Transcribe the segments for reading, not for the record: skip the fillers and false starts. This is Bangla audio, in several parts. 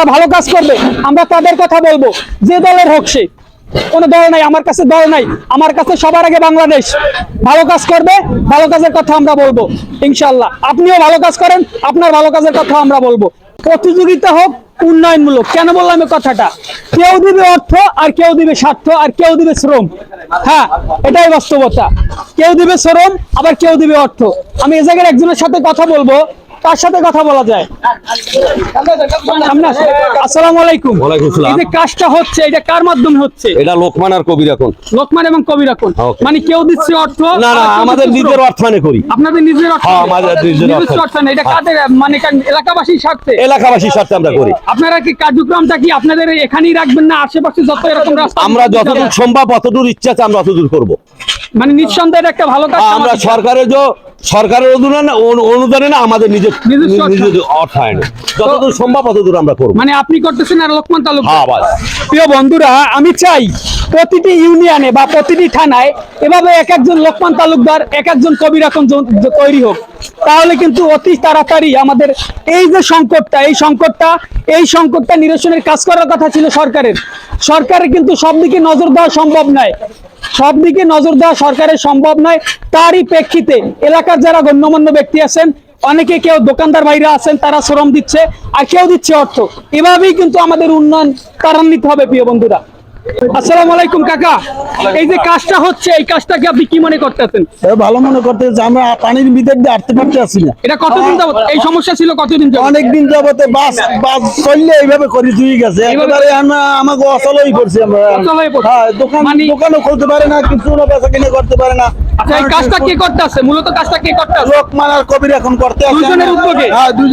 যারা ভালো কাজ করবে আমরা তাদের কথা বলবো, যে দলের হোক সে, কোনো দল নাই আমার কাছে, দল নাই আমার কাছে, সবার আগে বাংলাদেশ। ভালো কাজ করবে, ভালো কাজের কথা আমরা বলবো ইনশাল্লাহ। আপনিও ভালো কাজ করেন, আপনার ভালো কাজের কথা আমরা বলবো। প্রতিযোগিতা হোক উন্নয়নমূলক। কেন বললাম এই কথাটা? কেউ দিবে অর্থ, আর কেউ দিবে স্বার্থ, আর কেউ দিবে শ্রম। হ্যাঁ, এটাই বাস্তবতা। কেউ দিবে শ্রম, আবার কেউ দিবে অর্থ। আমি এ জায়গায় একজনের সাথে কথা বলবো, তার সাথে কথা বলা যায়। আসসালামু আলাইকুম। ওয়ালাইকুম আসসালাম। এই যে কাজটা হচ্ছে, এটা কার মাধ্যমে হচ্ছে? এটা লোকমান আর কবির এখন। লোকমান এবং কবির এখন, মানে কেউ দিচ্ছে অর্থ? না না, আমাদের নিজের অর্থায়নে করি। আপনাদের নিজের অর্থ? হ্যাঁ, আমাদের নিজের অর্থায়নে। এটা কাদের, মানে এলাকাবাসীর স্বার্থে? এলাকাবাসীর স্বার্থে আমরা করি। আপনারা কি কার্যক্রমটা কি আপনাদের এখানেই রাখবেন, না আশেপাশে যত এরকম রাস্তা? আমরা যতদূর সম্ভব অতদূর ইচ্ছা আছে আমরা অতদূর করবো। মানে নিঃসন্দেহে একটা ভালো কাজ। আমরা সরকারের অনুদানে না, আমাদের নিজের অর্থায়নে যতদূর সম্ভব অতদূর আমরা করবো। মানে আপনি করতেছেন আর লোকমান তালুকদার? হ্যাঁ, বাস। প্রিয় বন্ধুরা, আমি চাই প্রতিটি ইউনিয়নে বা প্রতিটি থানায় এভাবে এক একজন লোকমান তালুকদার, এক একজন কবির এখন তৈরি হোক। তাহলে কিন্তু অতি তাড়াতাড়ি আমাদের এই যে সংকটটা নিরসনের কাজ করার কথা ছিল সরকারের কিন্তু সব দিকে নজর দেওয়া সম্ভব নয়। সরকারের সম্ভব নয়। তারই প্রেক্ষিতে এলাকার যারা গণ্যমান্য ব্যক্তি আছেন, অনেকে, কেউ দোকানদার ভাইরা আছেন, তারা শ্রম দিচ্ছে, আর কেউ দিচ্ছে অর্থ। এভাবেই কিন্তু আমাদের উন্নয়ন ত্বরান্বিত হবে। প্রিয় বন্ধুরা, আসসালামু আলাইকুম কাকা। এই যে কাজটা হচ্ছে, এই কাজটাকে আপনি কি মনে করতেছেন? ভালো মনে করতেছে। আমরা পানির ভিতর দিয়ে হাঁটতে পারতেছি না। এটা কতদিন যাবত এই সমস্যা ছিল? কতদিন যাবত? অনেকদিন যাবতে বাস চললে এইভাবে করে দিয়ে গেছে। একেবারে আমাকে অচল হয়ে পড়ছি আমরা। হ্যাঁ, দোকানও খুলতে পারে না, কিছু বেচা কিনে করতে পারে না। আচ্ছা, এই কাজটা কে করতে আছে? মূলত কাজটা কে করতে আছে? লোকমান আর কবির এখন করতে আছে। দুজনের উদ্যোগে?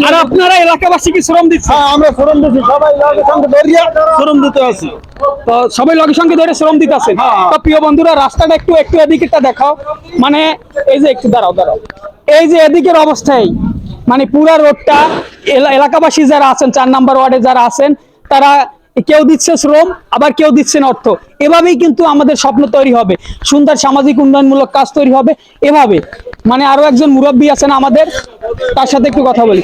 আর আপনারা এলাকাবাসী কি শ্রম দিচ্ছেন? হ্যাঁ, আমরা শ্রম দিচ্ছি, সবাই সঙ্গে ধরিয়া শ্রম দিতে আছি। তো সবাই লগের সঙ্গে ধরে শ্রম দিতে আছেন। তো প্রিয় বন্ধুরা, রাস্তাটা একটু এদিকেটা দেখাও। মানে এই যে একটু দাঁড়াও, এই যে এদিকের অবস্থায়, মানে পুরা রোডটা এলাকাবাসী যারা আছেন, 4 নম্বর ওয়ার্ডে যারা আছেন, তারা কেউ দিচ্ছে শ্রম, আবার কেউ দিচ্ছেন অর্থ। এভাবেই কিন্তু আমাদের স্বপ্ন তৈরি হবে, সুন্দর সামাজিক উন্নয়নমূলক কাজ তৈরি হবে এভাবে। মানে আরো একজন মুরব্বী আছেন আমাদের, তার সাথে একটু কথা বলি।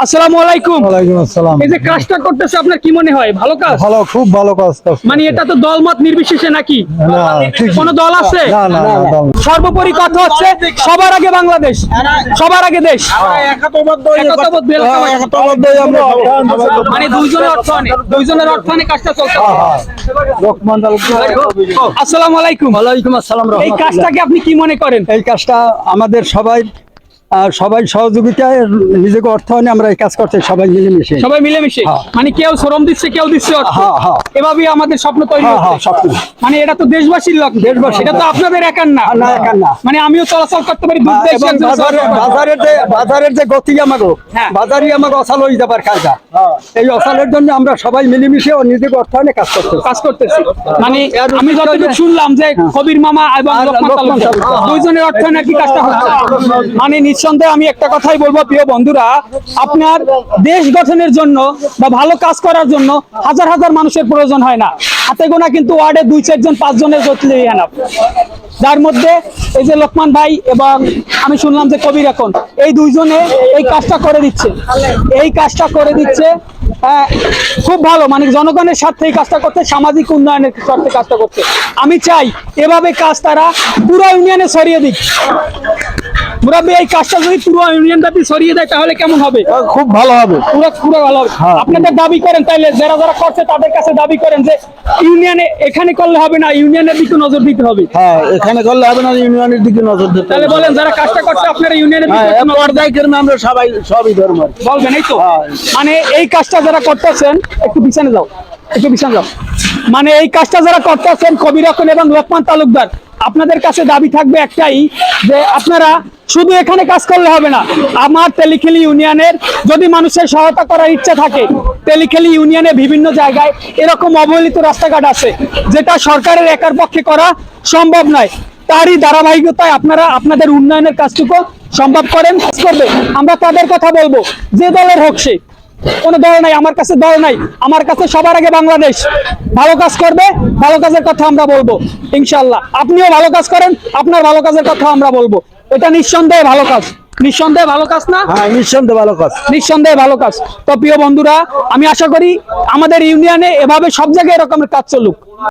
আসসালামু আলাইকুম। ওয়ালাইকুম আসসালাম। এই যে কাজটা করতেছে, আপনার কি মনে হয় ভালো কাজ? ভালো, খুব ভালো কাজ। মানে এটা তো দলমত নির্বিশেষে নাকি? কোন দল আছে? না। সর্বোপরি কথা হচ্ছে সবার আগে বাংলাদেশ, সবার আগে দেশ। মানে দুইজনের অর্থায়নে কাজটা চলছে। আসসালামু আলাইকুম। ওয়ালাইকুম আসসালাম। এই কাজটাকে আপনি কি মনে করেন? এই কাজটা আমাদের সবাই সহযোগিতায়, নিজেকে অর্থায়নে আমরা এই কাজ করতে সবাই মিলেমিশে। মানে কেউ শ্রম দিচ্ছে, কেউ দিচ্ছে অর্থ। এভাবেই আমাদের স্বপ্ন তৈরি হচ্ছে। মানে এটা তো দেশবাসীর লক্ষ্য, এটা তো আপনাদের একার না। মানে আমিও চলাচল করতে পারি। বাজারের যে গতি আমাকে, বাজারই আমাকে অসাল হয়ে যাবার কাজটা। এই অসালের জন্য আমরা সবাই মিলেমিশে ও নিজেকে অর্থায়নে কাজ করতেছি। মানে আমি যতটুকু শুনলাম যে কবির মামা এবং লোকমান তালুকদার দুইজনের অর্থায়নে কি কাজটা হচ্ছে। মানে নিঃসন্দেহে আমি একটা কথাই বলবো, প্রিয় বন্ধুরা, আপনার দেশ গঠনের জন্য বা ভালো কাজ করার জন্য হাজার হাজার মানুষের প্রয়োজন হয় না। হাতে গোনা কিন্তু ওয়ার্ডে 2, 4 জন, 5 জনের জটিলই না, যার মধ্যে এই যে লোকমান ভাই এবং আমি শুনলাম যে কবির এখন, এই দুইজনে এই কাজটা করে দিচ্ছে। খুব ভালো, মানে জনগণের স্বার্থে এই কাজটা করতে, সামাজিক উন্নয়নের স্বার্থে কাজটা করতে। আমি চাই এভাবে কাজ তারা পুরো ইউনিয়নে ছড়িয়ে দিক। মুরাব্বি, এই কাজটা যদি পুরো ইউনিয়ন ব্যাপী ছড়িয়ে দেয় তাহলে কেমন হবে? খুব ভালো হবে, পুরো ভালো হবে। আপনাদের দাবি করেন, তাইলে যারা করছে তাদের কাছে দাবি করেন যে ইউনিয়নে এখানে করলে হবে না, ইউনিয়নের দিকে নজর দিতে হবে। হ্যাঁ, এখানে করলে হবে না, ইউনিয়নের দিকে নজর দিতে হবে। তাহলে বলেন, যারা কাজটা করছে আপনারা ইউনিয়নের দিকে আমরা সবই ধর্ম বলবেন, এই তো। মানে এই কাজটা যারা করতেছেন, একটু পিছনে যাও। মানে এই কাজটা যারা করতেছেন, কবির এখন এবং লোকমান তালুকদার, আপনাদের কাছে দাবি থাকবে একটাই, যে আপনারা শুধু এখানে কাজ করলে হবে না। আমার তেলিখালী ইউনিয়নের যদি মানুষের সহায়তা করার ইচ্ছা থাকে, তেলিখালী ইউনিয়নে বিভিন্ন জায়গায় এরকম অবহেলিত রাস্তাঘাট আছে, যেটা সরকারের একার পক্ষে করা সম্ভব নয়। তারই ধারাবাহিকতায় আপনারা আপনাদের উন্নয়নের কাজটুকু সম্ভব করবে। আমরা তাদের কথা বলবো, যে দলের হোক সে, কোনো দল নাই আমার কাছে, দল নাই আমার কাছে, সবার আগে বাংলাদেশ। ভালো কাজ করবে, ভালো কাজের কথা আমরা বলবো ইনশাল্লাহ। আপনিও ভালো কাজ করেন, আপনার ভালো কাজের কথা আমরা বলবো। এটা নিঃসন্দেহে ভালো কাজ। নিঃসন্দেহে ভালো কাজ না? হ্যাঁ, নিঃসন্দেহে ভালো কাজ। নিঃসন্দেহে ভালো কাজ। তো প্রিয় বন্ধুরা, আমি আশা করি আমাদের ইউনিয়নে এভাবে সব জায়গায় এরকমের কাজ চলুক।